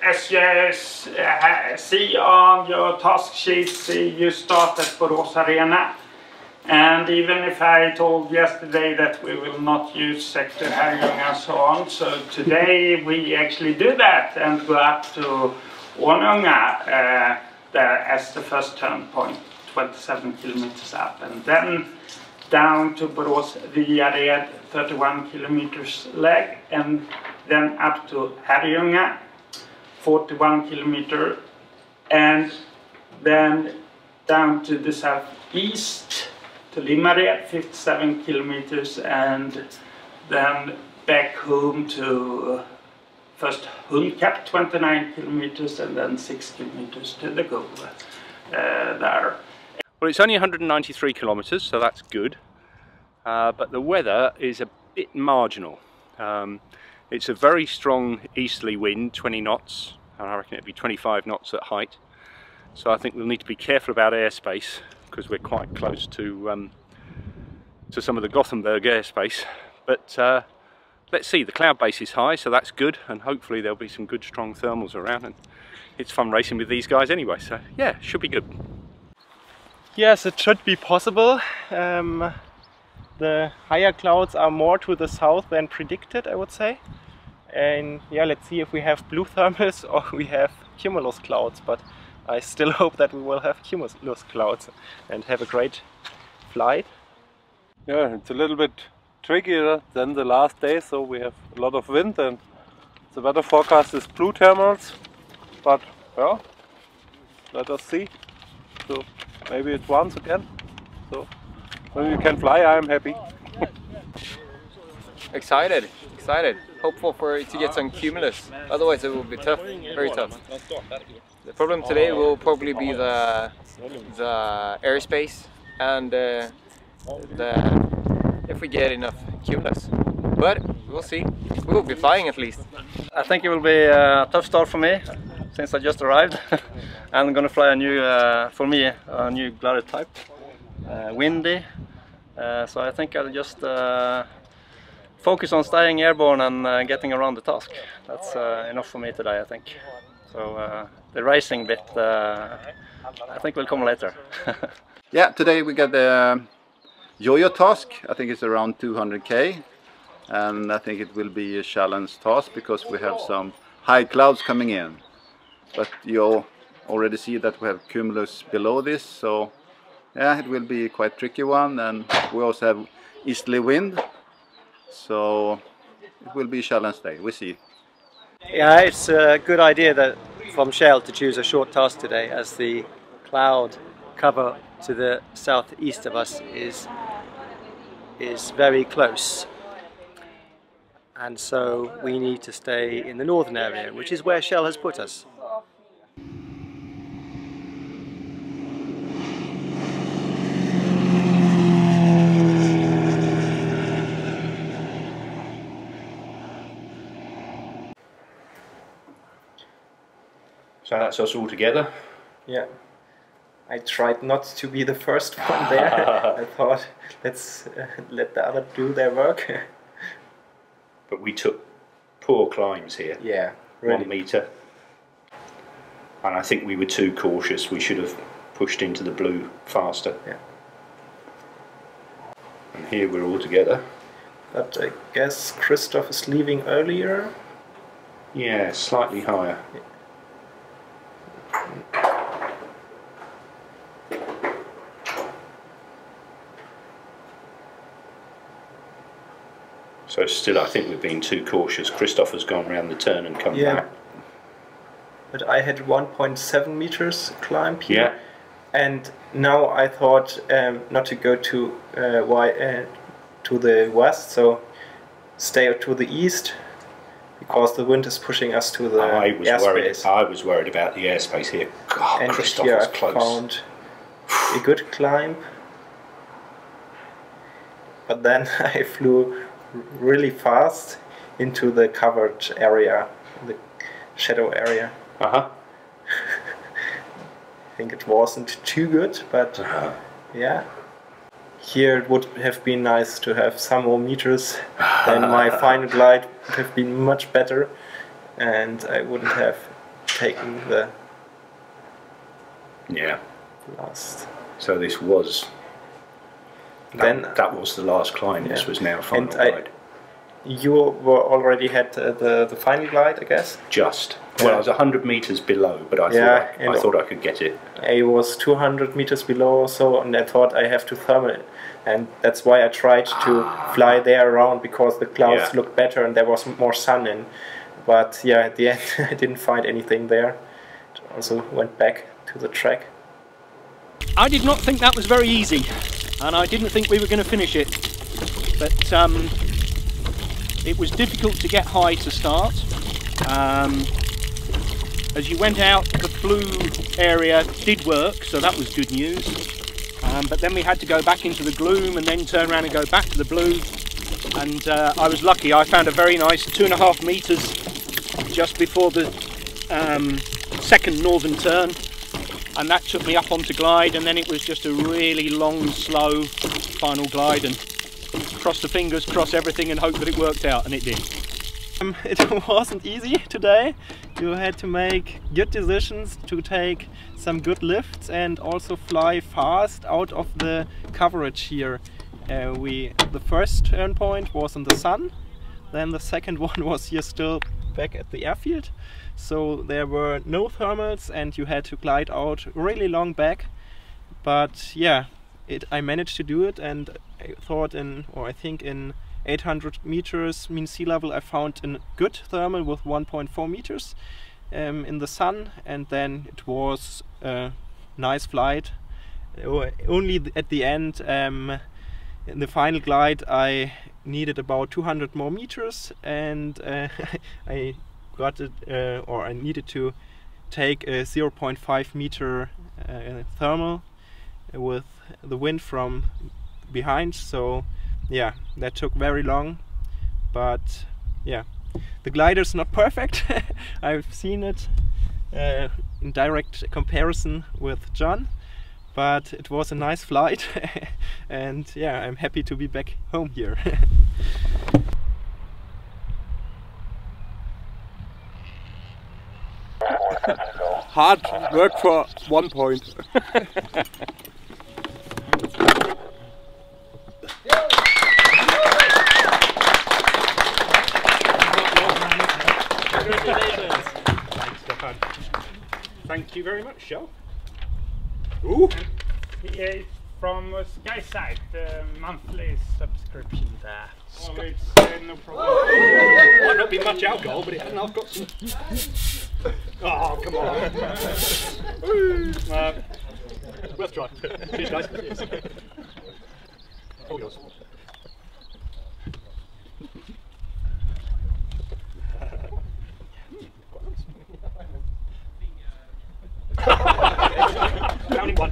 as you see on your task sheets, you start at Borås Arena. And even if I told yesterday that we will not use sector Herrljunga and so on, so today we actually do that and go up to Ornunga there as the first turn point, 27 kilometers up, and then down to Borås Viared, 31 kilometers leg, and then up to Herrljunga, 41 kilometer, and then down to the southeast to Limmared, 57 kilometers, and then back home to first Hundkapp, 29 kilometers, and then 6 kilometers to the goal there. Well, it's only 193 kilometers, so that's good, but the weather is a bit marginal. It's a very strong easterly wind, 20 knots, and I reckon it'd be 25 knots at height. So I think we'll need to be careful about airspace, because we're quite close to some of the Gothenburg airspace. But let's see, the cloud base is high, so that's good, and hopefully there'll be some good strong thermals around, and it's fun racing with these guys anyway, so yeah, should be good. Yes, it should be possible. The higher clouds are more to the south than predicted, I would say. And yeah, let's see if we have blue thermals or we have cumulus clouds, but I still hope that we will have cumulus clouds and have a great flight. Yeah, it's a little bit trickier than the last day, so we have a lot of wind, and the weather forecast is blue thermals, but well, let us see. So maybe it's once again, so when we can fly, I am happy. Excited. Hopeful to get some cumulus, otherwise it will be tough, very tough. The problem today will probably be the airspace and if we get enough cumulus, but we'll see. We will be flying at least. I think it will be a tough start for me since I just arrived. I'm gonna fly a new, for me, a new glider type, windy. So I think I'll just focus on staying airborne and getting around the task. That's enough for me today, I think. So the racing bit, I think will come later. Yeah, today we got the yo-yo task. I think it's around 200k, and I think it will be a challenge task because we have some high clouds coming in. But you already see that we have cumulus below this, so yeah, it will be quite tricky one, and we also have easterly wind, so it will be a challenge day. We see. Yeah, it's a good idea that from Shell to choose a short task today, as the cloud cover to the southeast of us is very close, and so we need to stay in the northern area, which is where Shell has put us. So that's us all together. Yeah, I tried not to be the first one there. I thought, let's let the other do their work. But we took poor climbs here. Yeah, really. 1 meter. And I think we were too cautious. We should have pushed into the blue faster. Yeah. And here we're all together. But I guess Christoph is leaving earlier. Yeah, slightly higher. Yeah. So still I think we've been too cautious. Christoph has gone round the turn and come back. But I had 1.7 meters climb here. Yeah. And now I thought not to go to the west, so stay to the east, because the wind is pushing us to the airspace. I was worried about the airspace here. God, and Christoph here was I close. found a good climb, but then I flew really fast into the covered area, the shadow area. I think it wasn't too good, but yeah. Here it would have been nice to have some more meters, then my final glide would have been much better, and I wouldn't have taking the Yeah. last. So this was. That was the last climb. This was now final glide. You were already had the final glide, I guess. Just. Well, I was 100 meters below, but I thought I could get it. I was 200 meters below, so and I thought I have to thermal it, and that's why I tried to fly there around, because the clouds looked better and there was more sun in. But yeah, at the end I didn't find anything there. Also went back to the track. I did not think that was very easy, and I didn't think we were going to finish it. But it was difficult to get high to start. As you went out, the blue area did work, so that was good news. But then we had to go back into the gloom and then turn around and go back to the blue. And I was lucky, I found a very nice 2.5 meters just before the second northern turn. And that took me up onto glide, and then it was just a really long, slow final glide, and cross the fingers, cross everything, and hope that it worked out, and it did. It wasn't easy today. You had to make good decisions to take some good lifts and also fly fast out of the coverage here. The first turn point was in the sun, then the second one was here still back at the airfield. So there were no thermals and you had to glide out really long back. But yeah, I managed to do it, and I thought I think in 800 meters mean sea level I found a good thermal with 1.4 meters in the sun, and then it was a nice flight. Only at the end, in the final glide, I needed about 200 more meters, and I got it, or I needed to take a 0.5 meter thermal with the wind from behind. So yeah, that took very long, but yeah, the glider's not perfect. I've seen it in direct comparison with John, but it was a nice flight. And yeah, I'm happy to be back home here. Hard work for 1 point. Congratulations. Thanks, Stefan. Thank you very much, Shell. Ooh. From Skyside, the monthly subscription there. Well, it's no problem. Might not be much alcohol, but I've got some. Oh, come on. Worth try. Cheers, guys. Cheers. All yours. Down in one.